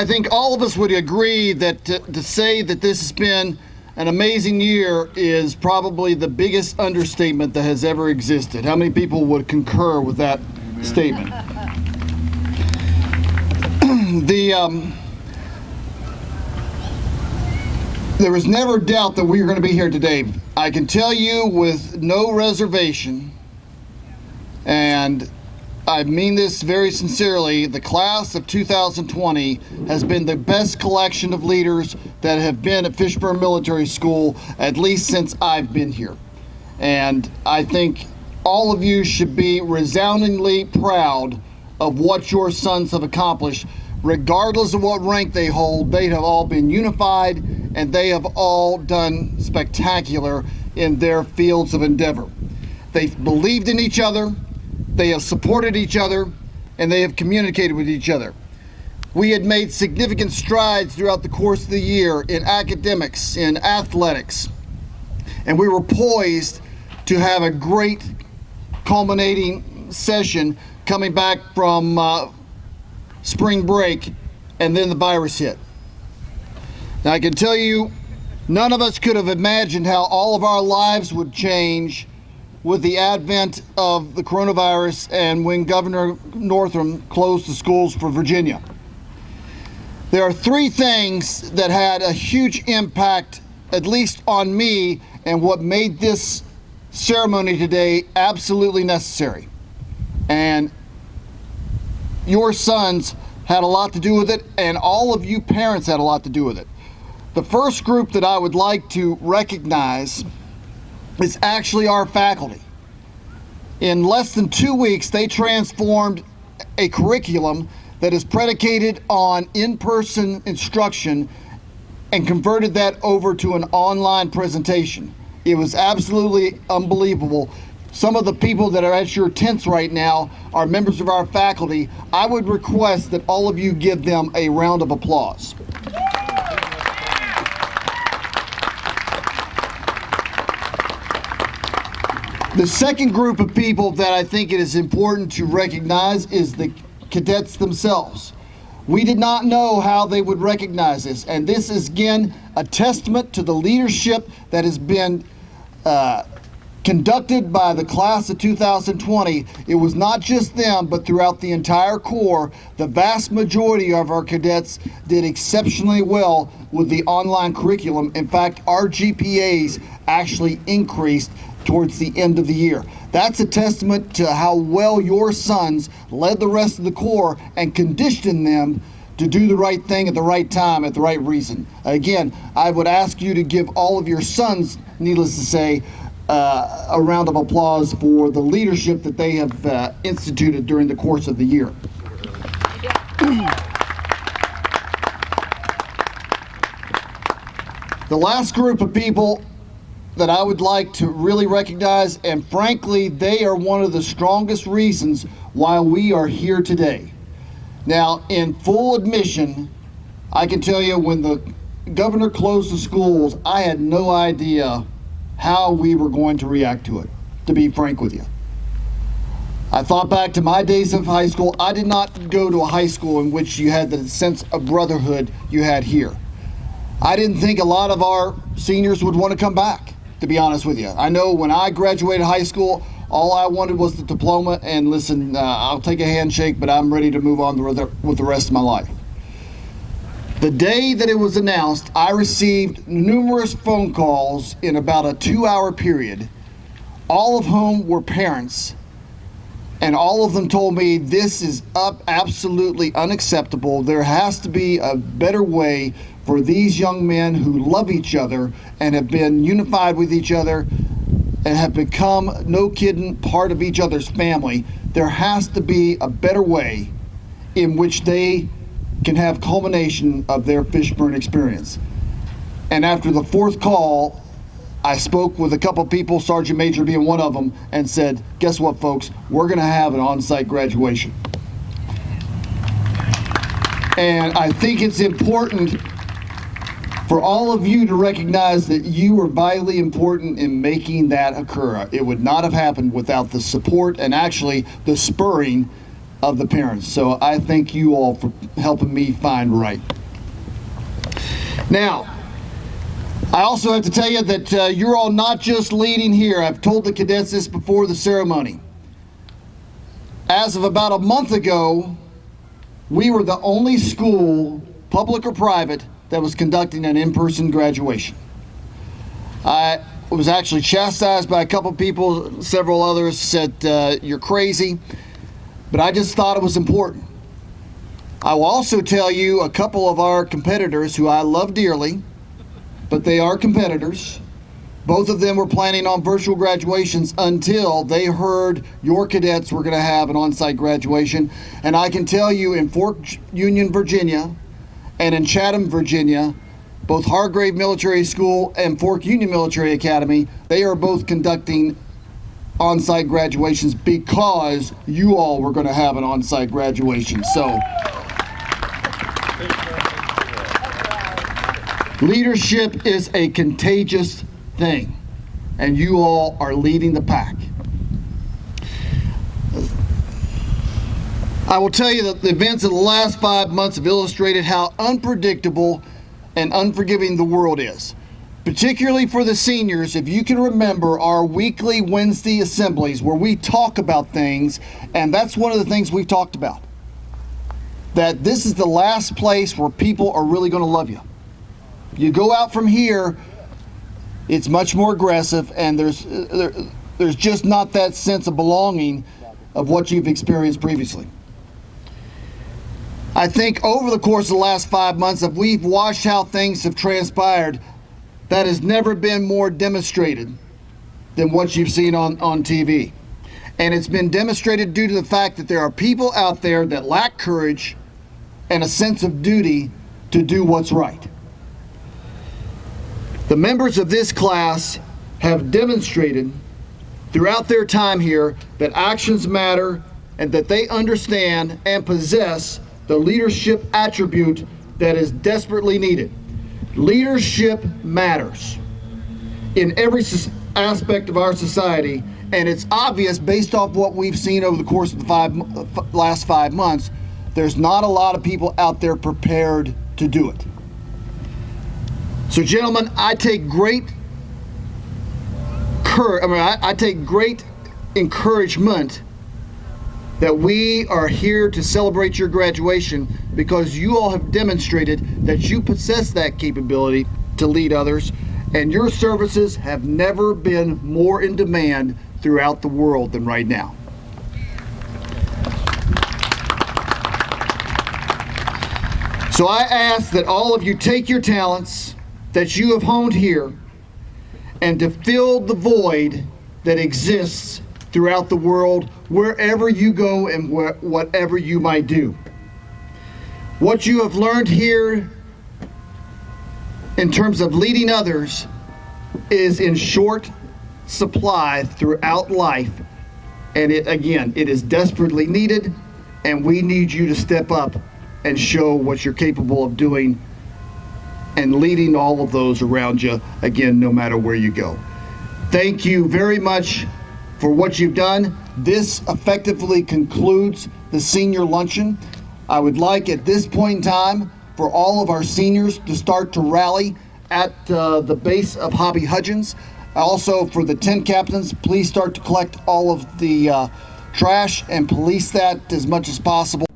I think all of us would agree that to say that this has been an amazing year is probably the biggest understatement that has ever existed. How many people would concur with that statement? There was never doubt that we were going to be here today. I can tell you with no reservation, and I mean this very sincerely, the class of 2020 has been the best collection of leaders that have been at Fishburne Military School, at least since I've been here. And I think all of you should be resoundingly proud of what your sons have accomplished. Regardless of what rank they hold, they have all been unified and they have all done spectacular in their fields of endeavor. They've believed in each other, they have supported each other, and they have communicated with each other. We had made significant strides throughout the course of the year in academics, in athletics, and we were poised to have a great culminating session coming back from spring break, and then the virus hit. Now I can tell you, none of us could have imagined how all of our lives would change with the advent of the coronavirus and when Governor Northam closed the schools for Virginia. There are three things that had a huge impact, at least on me, and what made this ceremony today absolutely necessary. And your sons had a lot to do with it, and all of you parents had a lot to do with it. The first group that I would like to recognize is actually our faculty. In less than 2 weeks, they transformed a curriculum that is predicated on in-person instruction and converted that over to an online presentation. It was absolutely unbelievable. Some of the people that are at your tents right now are members of our faculty. I would request that all of you give them a round of applause. The second group of people that I think it is important to recognize is the cadets themselves. We did not know how they would recognize this, and this is again a testament to the leadership that has been conducted by the class of 2020. It was not just them, but throughout the entire Corps, the vast majority of our cadets did exceptionally well with the online curriculum. In fact, our GPAs actually increased towards the end of the year. That's a testament to how well your sons led the rest of the Corps and conditioned them to do the right thing at the right time, at the right reason. Again, I would ask you to give all of your sons, needless to say, a round of applause for the leadership that they have instituted during the course of the year. The last group of people that I would like to really recognize, and frankly, they are one of the strongest reasons why we are here today. Now, in full admission, I can tell you when the governor closed the schools, I had no idea how we were going to react to it, to be frank with you. I thought back to my days of high school. I did not go to a high school in which you had the sense of brotherhood you had here. I didn't think a lot of our seniors would want to come back, to be honest with you. I know when I graduated high school, all I wanted was the diploma, and listen, I'll take a handshake, but I'm ready to move on with the rest of my life. The day that it was announced, I received numerous phone calls in about a 2-hour period, all of whom were parents, and all of them told me this is absolutely unacceptable. There has to be a better way for these young men who love each other and have been unified with each other and have become, no kidding, part of each other's family. There has to be a better way in which they can have culmination of their Fishburne experience. And after the fourth call, I spoke with a couple people, Sergeant Major being one of them, and said, guess what, folks? We're going to have an on-site graduation. And I think it's important for all of you to recognize that you are vitally important in making that occur. It would not have happened without the support and actually the spurring of the parents. So I thank you all for helping me find right. Now, I also have to tell you that you're all not just leading here. I've told the cadets this before the ceremony. As of about a month ago, we were the only school, public or private, that was conducting an in-person graduation. I was actually chastised by a couple people. Several others said, you're crazy. But I just thought it was important. I will also tell you a couple of our competitors who I love dearly, but they are competitors. Both of them were planning on virtual graduations until they heard your cadets were going to have an on-site graduation. And I can tell you in Fort Union, Virginia, and in Chatham, Virginia, both Hargrave Military School and Fort Union Military Academy, they are both conducting on-site graduations because you all were going to have an on-site graduation. So, leadership is a contagious thing, and you all are leading the pack. I will tell you that the events of the last 5 months have illustrated how unpredictable and unforgiving the world is. Particularly for the seniors, if you can remember our weekly Wednesday assemblies where we talk about things, and that's one of the things we've talked about. That this is the last place where people are really going to love you. You go out from here, it's much more aggressive, and there's just not that sense of belonging of what you've experienced previously. I think over the course of the last 5 months, if we've watched how things have transpired, that has never been more demonstrated than what you've seen on TV. And it's been demonstrated due to the fact that there are people out there that lack courage and a sense of duty to do what's right. The members of this class have demonstrated throughout their time here that actions matter and that they understand and possess the leadership attribute that is desperately needed. Leadership matters in every aspect of our society, and it's obvious based off what we've seen over the course of the last 5 months, there's not a lot of people out there prepared to do it. So gentlemen, I take great I take great encouragement that we are here to celebrate your graduation because you all have demonstrated that you possess that capability to lead others, and your services have never been more in demand throughout the world than right now. So I ask that all of you take your talents that you have honed here and to fill the void that exists throughout the world, wherever you go and whatever you might do. What you have learned here in terms of leading others is in short supply throughout life, and it is desperately needed, and we need you to step up and show what you're capable of doing and leading all of those around you, again, no matter where you go. Thank you very much for what you've done. This effectively concludes the senior luncheon. I would like at this point in time for all of our seniors to start to rally at the base of Hobby Hudgens. Also for the tent captains, please start to collect all of the trash and police that as much as possible.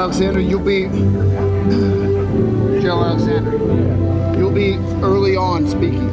Alexander, you'll be early on speaking.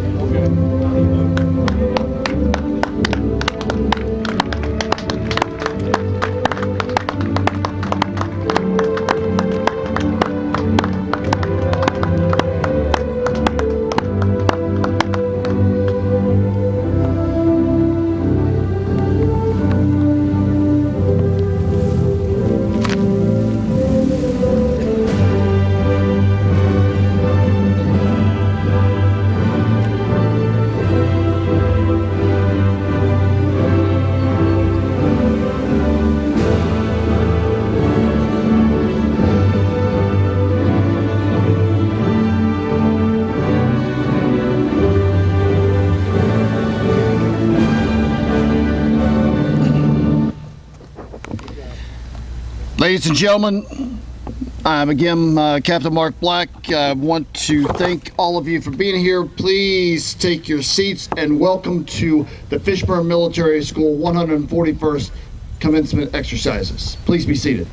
Ladies and gentlemen, I'm again Captain Mark Black. I want to thank all of you for being here. Please take your seats and welcome to the Fishburne Military School 141st Commencement exercises. Please be seated.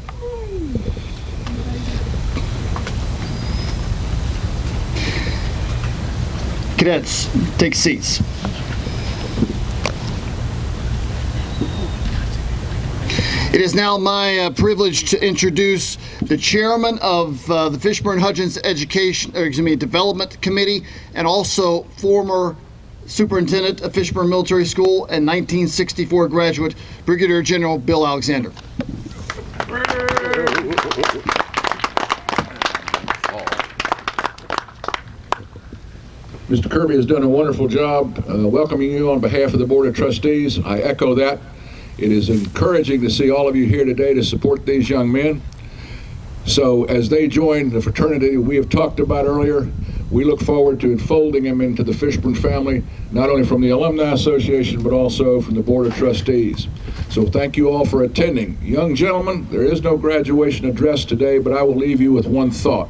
Cadets, take seats. It is now my privilege to introduce the chairman of the Fishburne Hudgens Development Committee and also former superintendent of Fishburne Military School and 1964 graduate, Brigadier General Bill Alexander. Mr. Kirby has done a wonderful job welcoming you on behalf of the Board of Trustees. I echo that. It is encouraging to see all of you here today to support these young men. So as they join the fraternity we have talked about earlier, we look forward to enfolding them into the Fishburne family, not only from the Alumni Association, but also from the Board of Trustees. So thank you all for attending. Young gentlemen, there is no graduation address today, but I will leave you with one thought.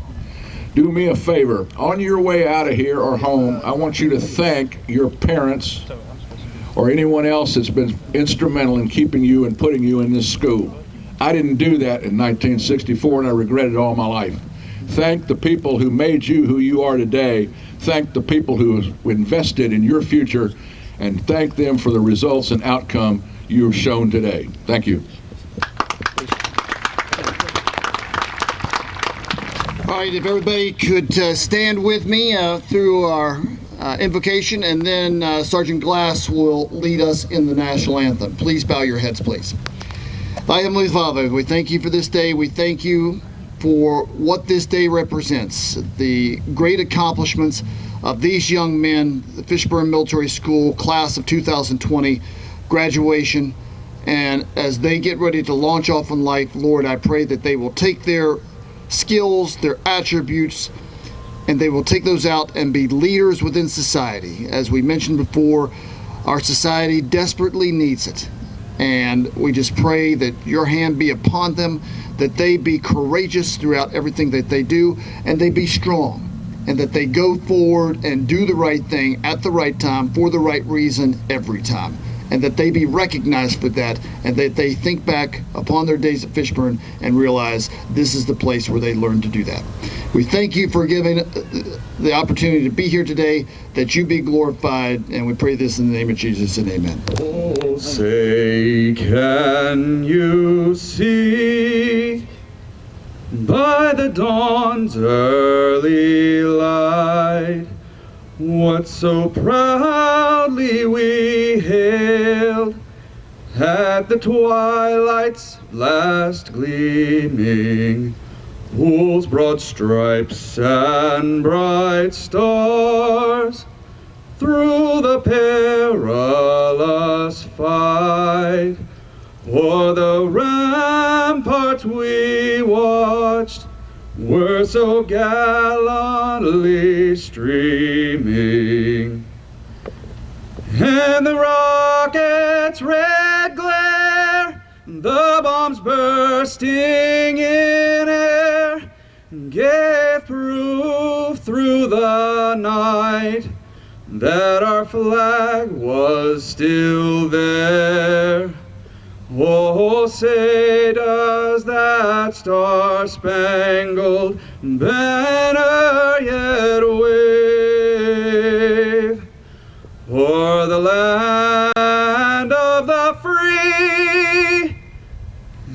Do me a favor. On your way out of here or home, I want you to thank your parents or anyone else that's been instrumental in keeping you and putting you in this school. I didn't do that in 1964, and I regret it all my life. Thank the people who made you who you are today. Thank the people who have invested in your future, and thank them for the results and outcome you have shown today. Thank you. All right, if everybody could stand with me through our invocation, and then Sergeant Glass will lead us in the national anthem. Please bow your heads, please. Our Heavenly Father, we thank you for this day. We thank you for what this day represents, the great accomplishments of these young men, the Fishburne Military School class of 2020 graduation, and as they get ready to launch off in life, Lord, I pray that they will take their skills, their attributes, and they will take those out and be leaders within society. As we mentioned before, our society desperately needs it. And we just pray that your hand be upon them, that they be courageous throughout everything that they do, and they be strong, and that they go forward and do the right thing at the right time for the right reason every time. And that they be recognized for that, and that they think back upon their days at Fishburne and realize this is the place where they learned to do that. We thank you for giving the opportunity to be here today, that you be glorified, and we pray this in the name of Jesus, and amen. Oh, say, can you see by the dawn's early light what so proudly we hailed at the twilight's last gleaming, whose broad stripes and bright stars through the perilous fight o'er the ramparts we watched were so gallantly streaming, and the rocket's red glare, the bombs bursting in air, gave proof through the night that our flag was still there. Oh, say does that star-spangled banner yet wave o'er the land of the free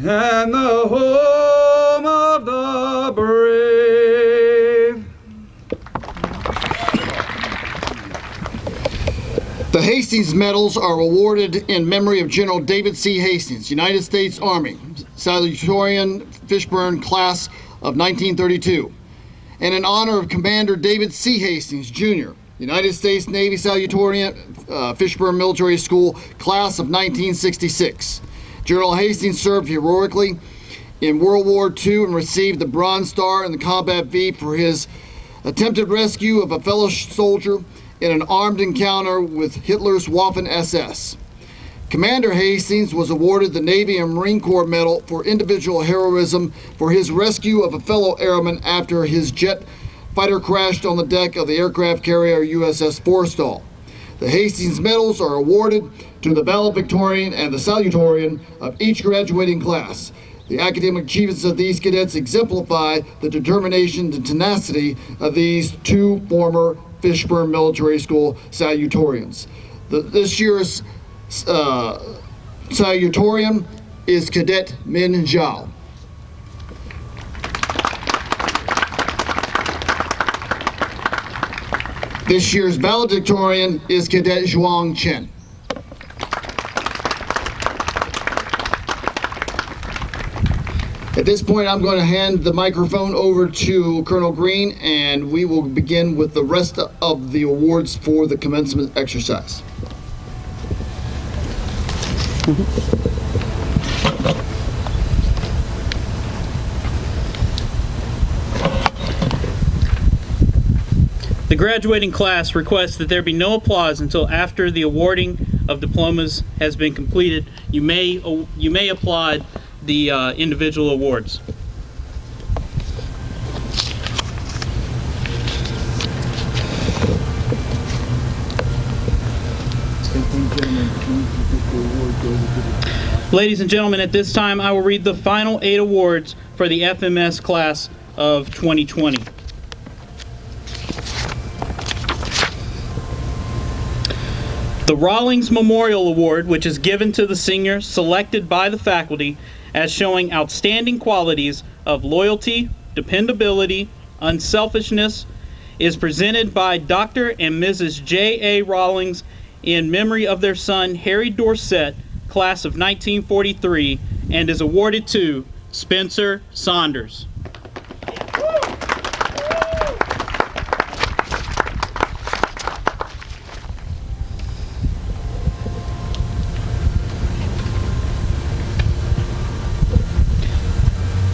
and the home of the brave? The Hastings Medals are awarded in memory of General David C. Hastings, United States Army Salutatorian Fishburne Class of 1932, and in honor of Commander David C. Hastings, Jr., United States Navy Salutatorian Fishburne Military School Class of 1966. General Hastings served heroically in World War II and received the Bronze Star in the Combat V for his attempted rescue of a fellow soldier in an armed encounter with Hitler's Waffen SS. Commander Hastings was awarded the Navy and Marine Corps Medal for individual heroism for his rescue of a fellow airman after his jet fighter crashed on the deck of the aircraft carrier USS Forrestal. The Hastings Medals are awarded to the valedictorian and the salutatorian of each graduating class. The academic achievements of these cadets exemplify the determination and tenacity of these two former Fishburne Military School salutatorians. This year's salutatorian is Cadet Min Zhao. This year's valedictorian is Cadet Zhuang Chen. At this point, I'm going to hand the microphone over to Colonel Green, and we will begin with the rest of the awards for the commencement exercise. The graduating class requests that there be no applause until after the awarding of diplomas has been completed. You may applaud the individual awards. Ladies and gentlemen, at this time I will read the final 8 awards for the FMS class of 2020. The Rawlings Memorial Award, which is given to the senior selected by the faculty as showing outstanding qualities of loyalty, dependability, unselfishness, is presented by Dr. and Mrs. J.A. Rawlings in memory of their son, Harry Dorset, class of 1943, and is awarded to Spencer Saunders.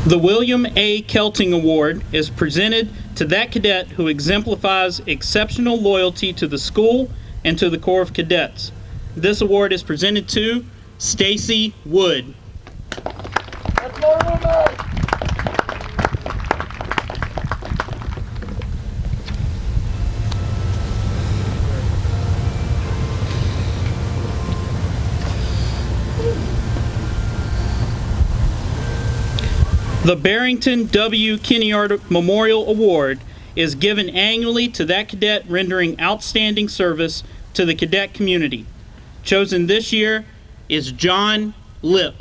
The William A. Kelting Award is presented to that cadet who exemplifies exceptional loyalty to the school and to the Corps of Cadets. This award is presented to Stacy Wood. The Barrington W. Kinneard Memorial Award is given annually to that cadet rendering outstanding service to the cadet community. Chosen this year is John Lipp.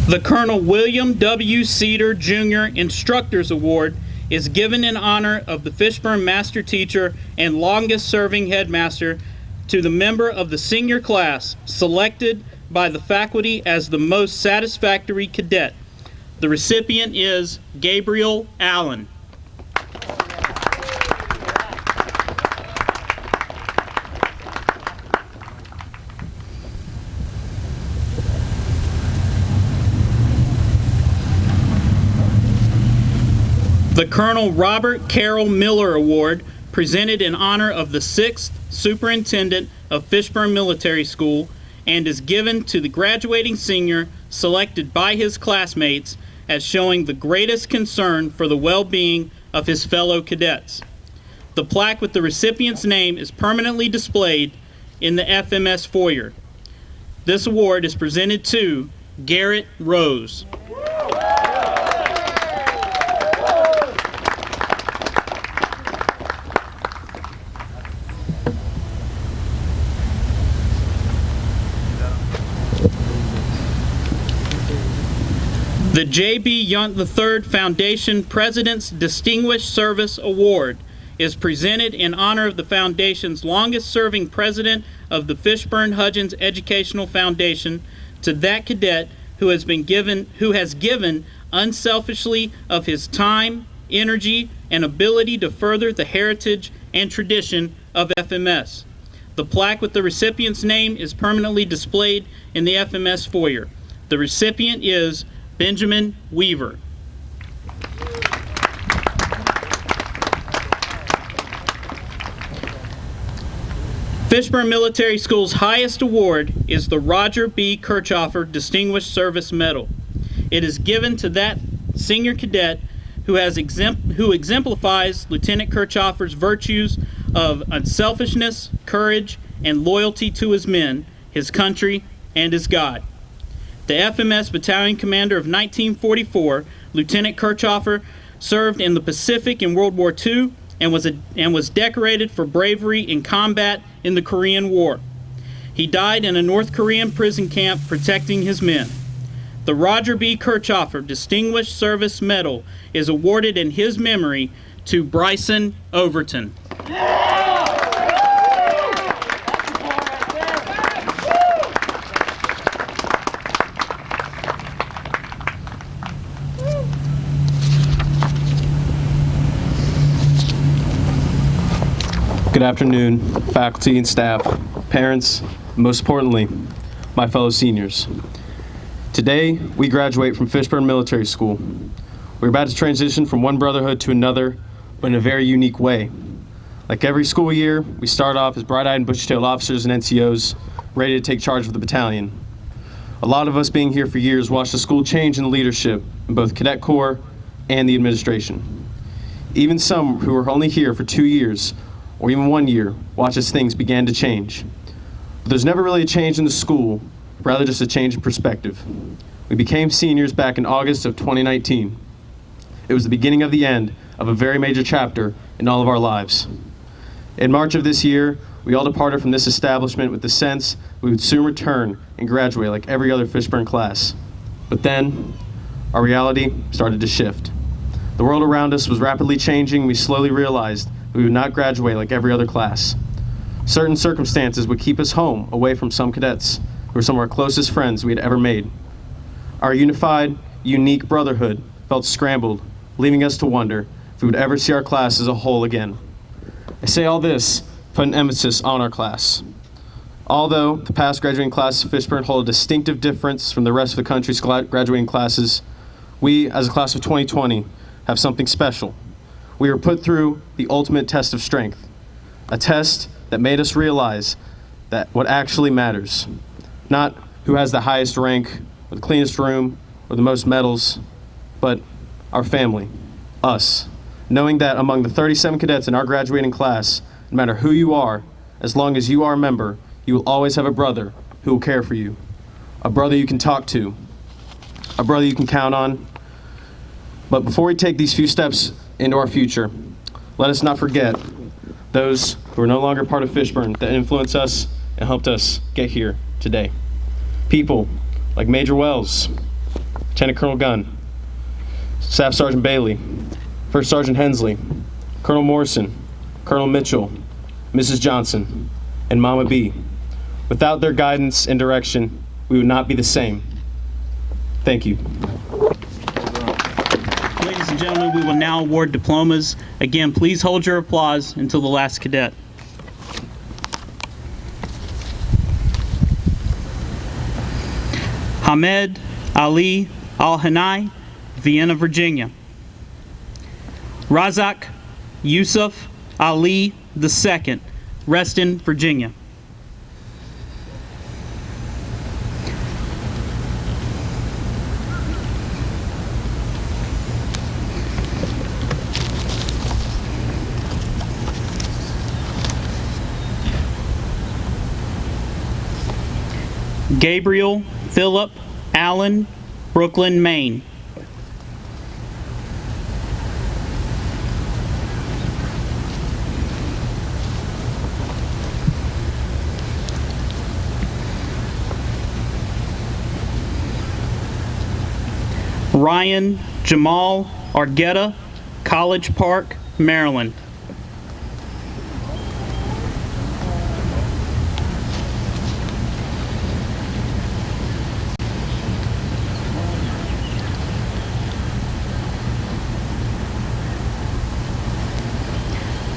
The Colonel William W. Cedar Jr. Instructors Award is given in honor of the Fishburne Master Teacher and longest-serving headmaster to the member of the senior class selected by the faculty as the most satisfactory cadet. The recipient is Gabriel Allen. The Colonel Robert Carroll Miller Award, presented in honor of the 6th Superintendent of Fishburne Military School, and is given to the graduating senior selected by his classmates as showing the greatest concern for the well-being of his fellow cadets. The plaque with the recipient's name is permanently displayed in the FMS foyer. This award is presented to Garrett Rose. The J.B. Yunt III Foundation President's Distinguished Service Award is presented in honor of the Foundation's longest-serving president of the Fishburne-Hudgens Educational Foundation to that cadet who has given unselfishly of his time, energy, and ability to further the heritage and tradition of FMS. The plaque with the recipient's name is permanently displayed in the FMS foyer. The recipient is Benjamin Weaver. Fishburne Military School's highest award is the Roger B. Kirchhoffer Distinguished Service Medal. It is given to that senior cadet who exemplifies Lieutenant Kirchhoffer's virtues of unselfishness, courage, and loyalty to his men, his country, and his God. The FMS Battalion Commander of 1944, Lieutenant Kirchhoffer served in the Pacific in World War II and was decorated for bravery in combat in the Korean War. He died in a North Korean prison camp protecting his men. The Roger B. Kirchhoffer Distinguished Service Medal is awarded in his memory to Bryson Overton. Good afternoon, faculty and staff, parents, and most importantly, my fellow seniors. Today, we graduate from Fishburne Military School. We're about to transition from one brotherhood to another, but in a very unique way. Like every school year, we start off as bright-eyed and bushy-tailed officers and NCOs, ready to take charge of the battalion. A lot of us being here for years watched the school change in the leadership in both Cadet Corps and the administration. Even some who were only here for 2 years or even 1 year, watch as things began to change. But there's never really a change in the school, rather just a change in perspective. We became seniors back in August of 2019. It was the beginning of the end of a very major chapter in all of our lives. In March of this year, we all departed from this establishment with the sense we would soon return and graduate like every other Fishburne class. But then, our reality started to shift. The world around us was rapidly changing. We slowly realized we would not graduate like every other class. Certain circumstances would keep us home, away from some cadets who were some of our closest friends we had ever made. Our unified, unique brotherhood felt scrambled, leaving us to wonder if we would ever see our class as a whole again. I say all this to put an emphasis on our class. Although the past graduating classes of Fishburne hold a distinctive difference from the rest of the country's graduating classes, we, as a class of 2020, have something special. We were put through the ultimate test of strength, a test that made us realize that what actually matters, not who has the highest rank, or the cleanest room, or the most medals, but our family, us. Knowing that among the 37 cadets in our graduating class, no matter who you are, as long as you are a member, you will always have a brother who will care for you, a brother you can talk to, a brother you can count on. But before we take these few steps into our future, let us not forget those who are no longer part of Fishburne that influenced us and helped us get here today. People like Major Wells, Lieutenant Colonel Gunn, Staff Sergeant Bailey, First Sergeant Hensley, Colonel Morrison, Colonel Mitchell, Mrs. Johnson, and Mama B. Without their guidance and direction, we would not be the same. Thank you. Ladies and gentlemen, we will now award diplomas. Again, please hold your applause until the last cadet. Hamed Ali Al-Hanai, Vienna, Virginia. Razak Yusuf Ali II, Reston, Virginia. Gabriel Philip Allen, Brooklyn, Maine. Ryan Jamal Argueta, College Park, Maryland.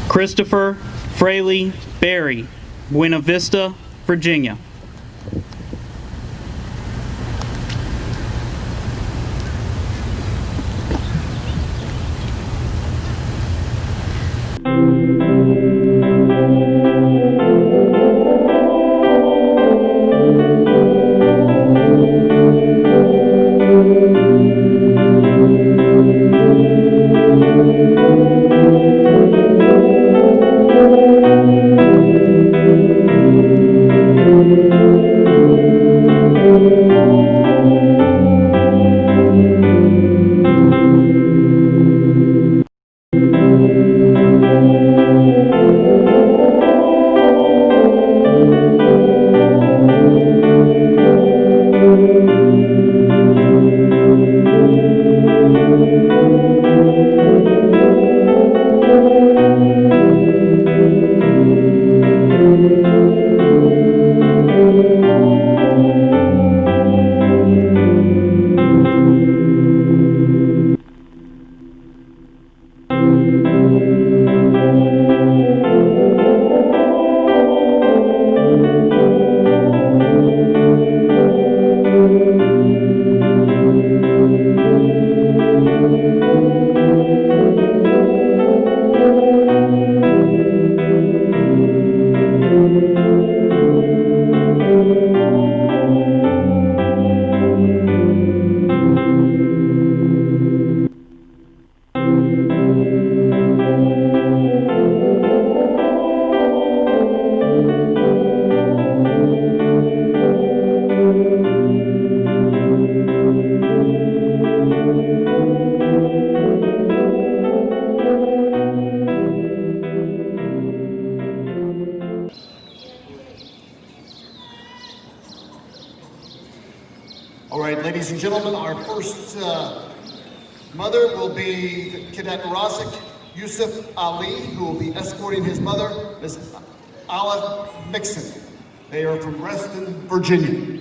Christopher Fraley Berry, Buena Vista, Virginia. All right, ladies and gentlemen, our first mother will be Cadet JROTC Yusuf Ali, who will be escorting his mother, Miss Ala Mixon. They are from Reston, Virginia.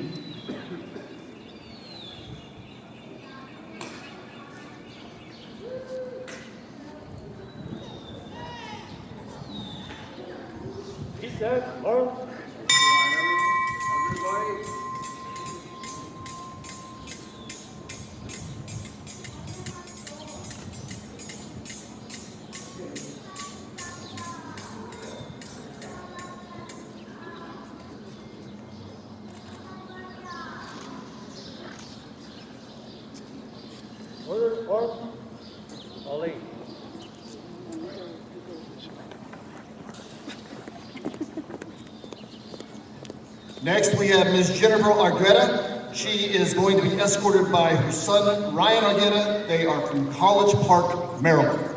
Next, we have Ms. Jennifer Argueta. She is going to be escorted by her son, Ryan Argueta. They are from College Park, Maryland.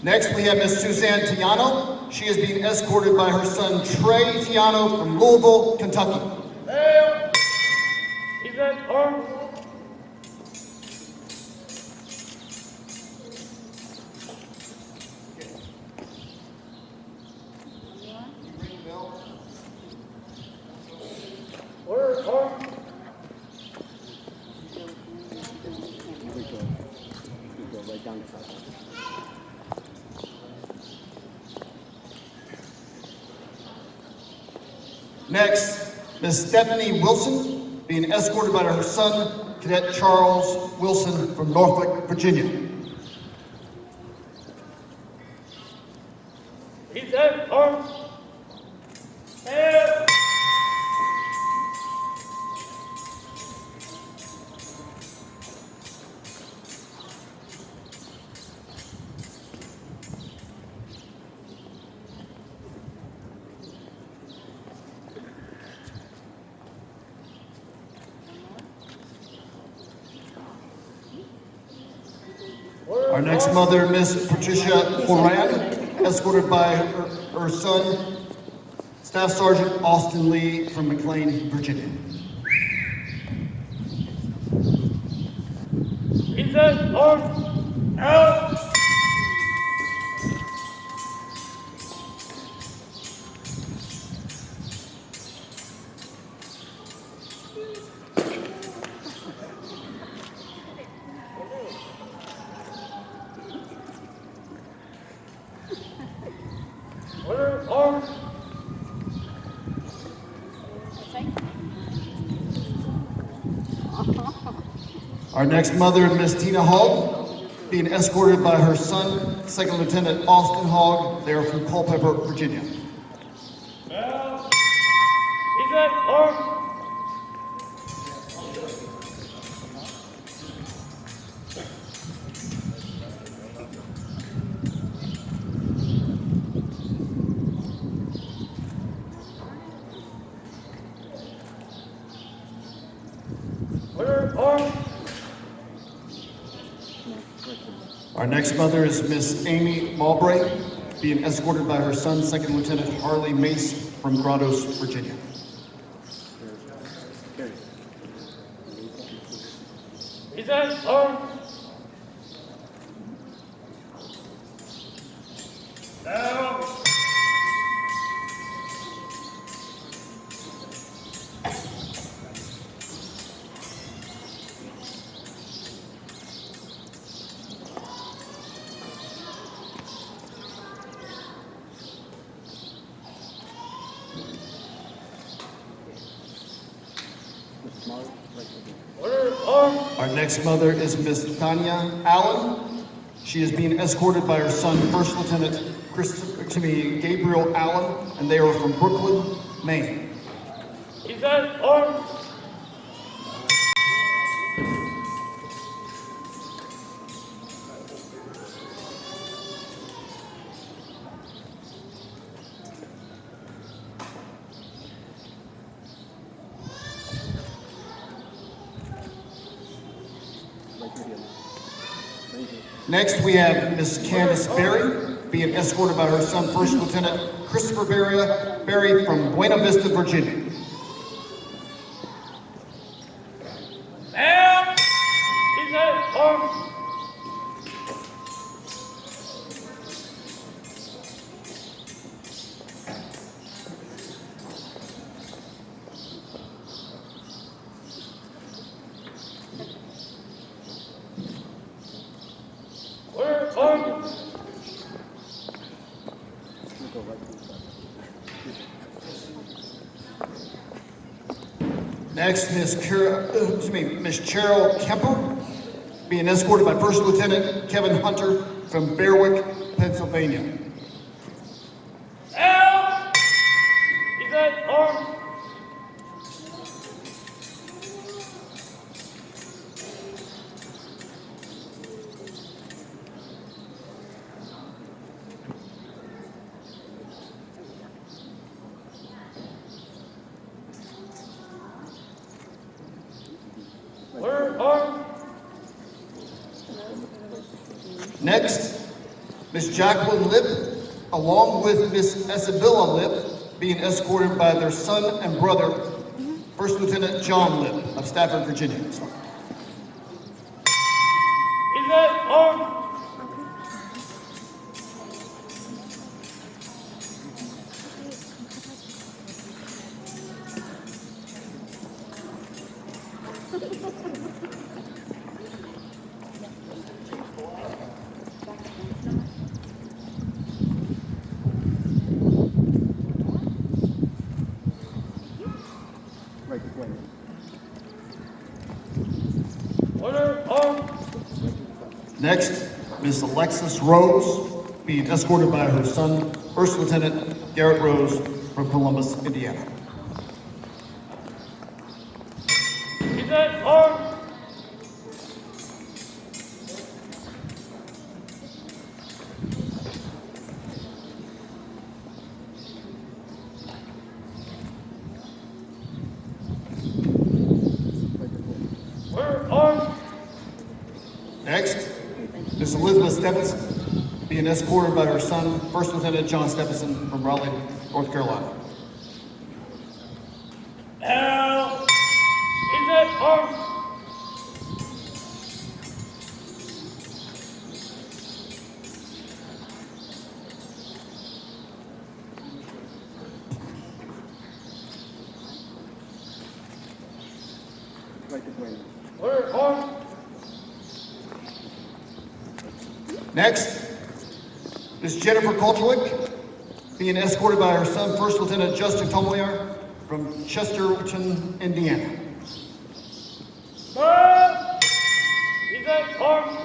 Next, we have Ms. Suzanne Tiano. She is being escorted by her son, Trey Tiano, from Louisville, Kentucky. Next, Ms. Stephanie Wilson, being escorted by her son, Cadet Charles Wilson from Norfolk, Virginia. Our next mother, Miss Patricia Horan, escorted by her son, Staff Sergeant Austin Lee from McLean, Virginia. Present arms out. Order arms. Our next mother, Miss Tina Hogg, being escorted by her son, Second Lieutenant Austin Hogg. They are from Culpeper, Virginia. Now, present arms. Order arms. Our next mother is Miss Amy Mowbray, being escorted by her son, Second Lieutenant Harley Mace from Grottos, Virginia. Present arms. Now. Order arms. Our next mother is Miss Tanya Allen. She is being escorted by her son, First Lieutenant Gabriel Allen, and they are from Brooklyn, Maine. Present arms. Next, we have Miss Candace Berry, being escorted by her son, First Lieutenant Christopher Berry from Buena Vista, Virginia. Now. Present arms. Order arms. Next, Miss Cheryl Kemper, being escorted by First Lieutenant Kevin Hunter from Berwick, Pennsylvania. Now. Present arms. Order arms. Next, Miss Jacqueline Lip, along with Miss Isabella Lip, being escorted by their son and brother, First Lieutenant John Lip of Stafford, Virginia. Present arms. Order arms. Next, Miss Alexis Rose, being escorted by her son, First Lieutenant Garrett Rose from Columbus, Indiana. Present arms. Order arms. Next, Miss Elizabeth Stephenson, being escorted by her son, First Lieutenant John Stephenson from Raleigh, North Carolina. Now. Present arms. Order, arms. Next, Miss Jennifer Koltwick, being escorted by her son, First Lieutenant Justin Tomoyar from Chesterton, Indiana. Present, arms.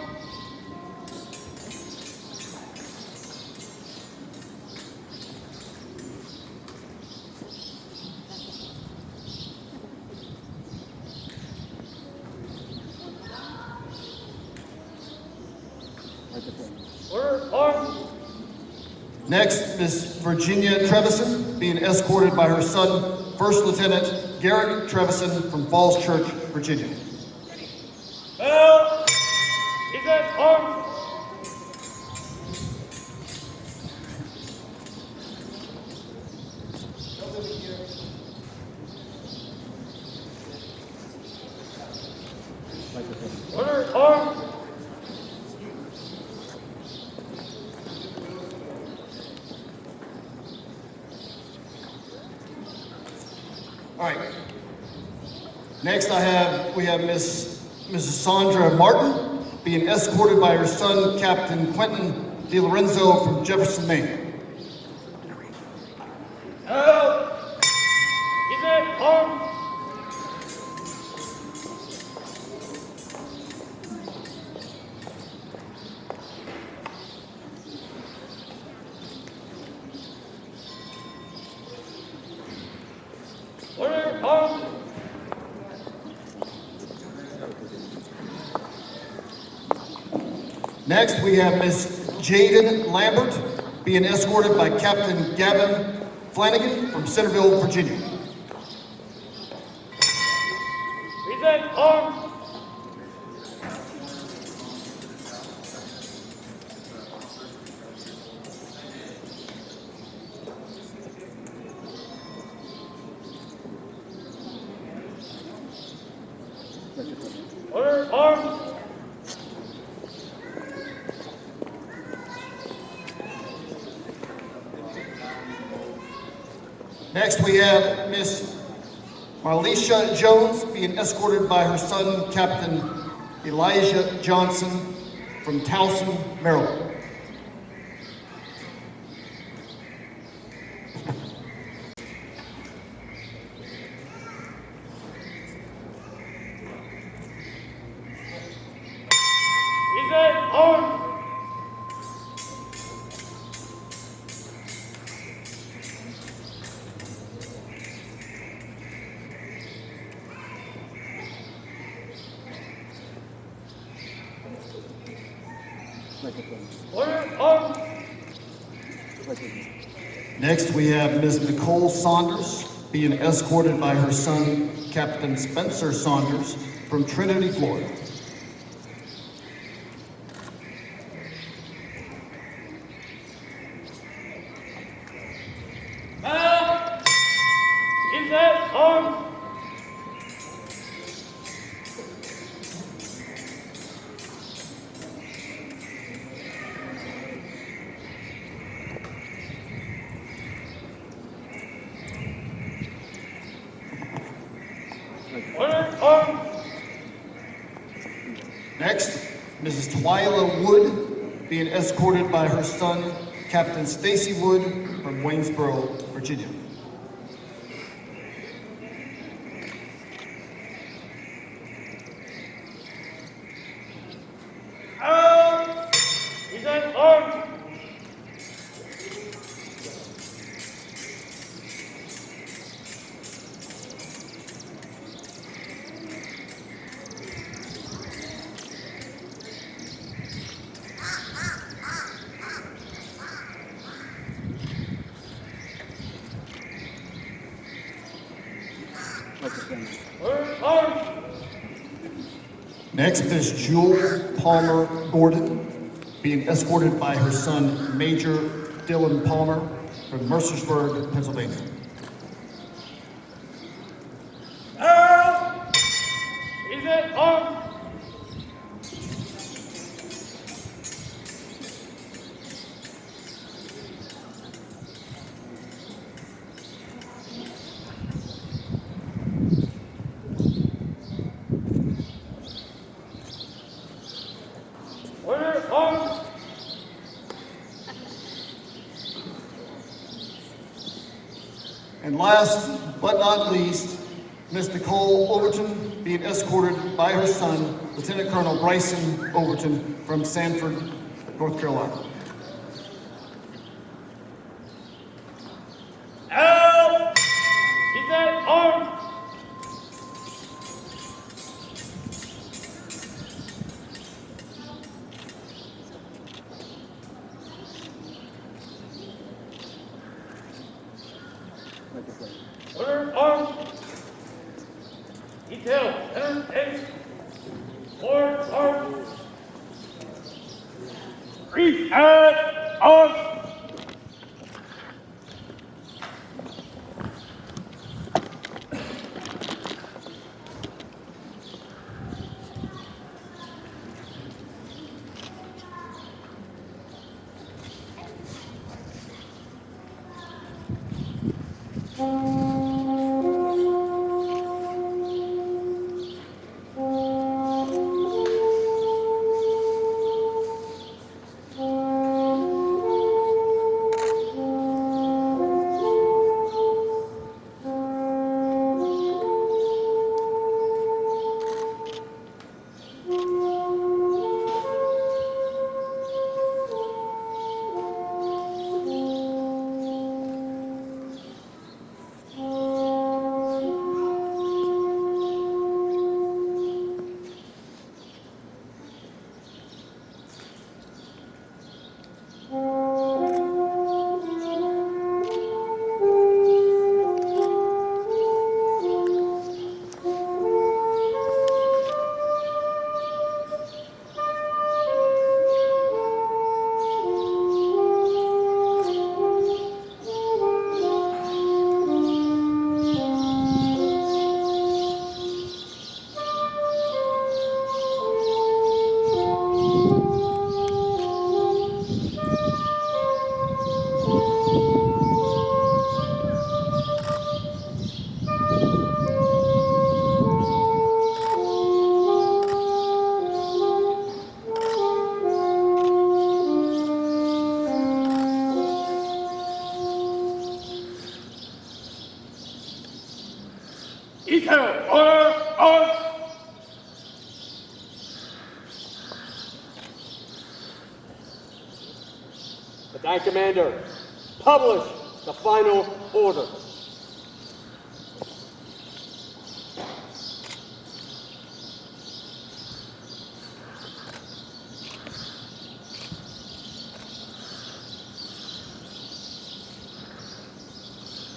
Order, arms. Next, Miss Virginia Trevison, being escorted by her son, First Lieutenant Garrett Trevison from Falls Church, Virginia. Bell. Present, arms. Order, arms. All right. Next, we have Mrs. Sandra Martin, being escorted by her son, Captain Quentin DiLorenzo from Jefferson, Maine. Bell. Present, arms. Order, arms. Next, we have Miss Jaden Lambert, being escorted by Captain Gavin Flanagan from Centerville, Virginia. Present, arms. Order, arms. Next, we have Miss Marlisha Jones, being escorted by her son, Captain Elijah Johnson from Towson, Maryland. Present, arms. Order, arms. Next, we have Ms. Nicole Saunders, being escorted by her son, Captain Spencer Saunders from Trinity, Florida. Bell. Present, arms. Order, arms. Next, Mrs. Twyla Wood, being escorted by her son, Captain Stacy Wood from Waynesboro, Virginia. Present, arms. Order, arms. Next is Jewel Palmer Gordon, being escorted by her son, Major Dylan Palmer from Mercersburg, Pennsylvania. Present, arms. last but not least, Ms. Nicole Overton being escorted by her son, Lieutenant Colonel Bryson Overton from Sanford, North Carolina. Out! Keep that armed! Order armed! Detail, enter, eight. Four, armed. Three, armed! Detail, order, armed! Battalion Commander, publish the final order.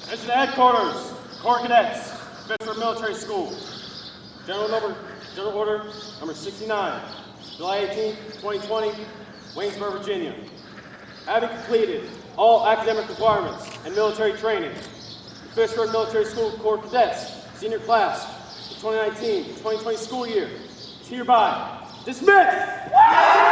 Attention to headquarters, Corps Cadets, Fishburne Military School. General Order number 69, July 18, 2020, Waynesboro, Virginia. Having completed all academic requirements and military training, the Fishburne Military School Corps Cadets senior class for 2019-2020 school year is hereby dismissed!